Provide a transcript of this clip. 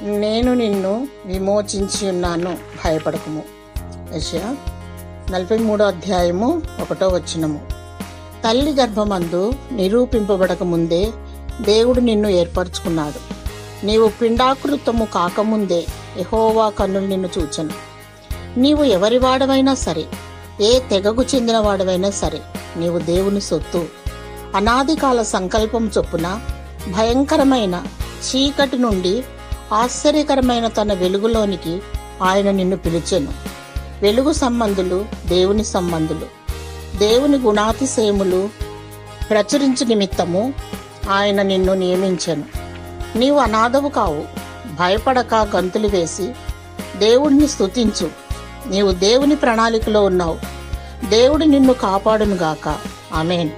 నేను నిన్ను విమోచించి ఉన్నాను, భయపడకుము. యెషయా 43:1. తల్లి గర్భమందు నిరూపింపబడక ముందే దేవుడు నిన్ను ఏర్పరచుకున్నాడు. నీవు పిండాకృతము కాకముందే యెహోవా కన్నులు నిన్ను చూచెను. నీవు ఎవరి వాడవైనా సరే, ఏ తెగకు చెందిన వాడవైనా సరే, నీవు దేవుని సొత్తు. అనాదికాల సంకల్పం చొప్పున భయంకరమైన చీకటి నుండి ఆశ్చర్యకరమైన తన వెలుగులోనికి ఆయన నిన్ను పిలిచెను. వెలుగు సంబంధులు దేవుని సంబంధులు, దేవుని గుణాతిశయములు ప్రచురించు నిమిత్తము ఆయన నిన్ను నియమించెను. నీవు అనాథవు కావు. భయపడక గంతులు వేసి దేవుడిని స్తుతించు. నీవు దేవుని ప్రణాళికలో ఉన్నావు. దేవుడు నిన్ను కాపాడునుగాక. ఆమేన్.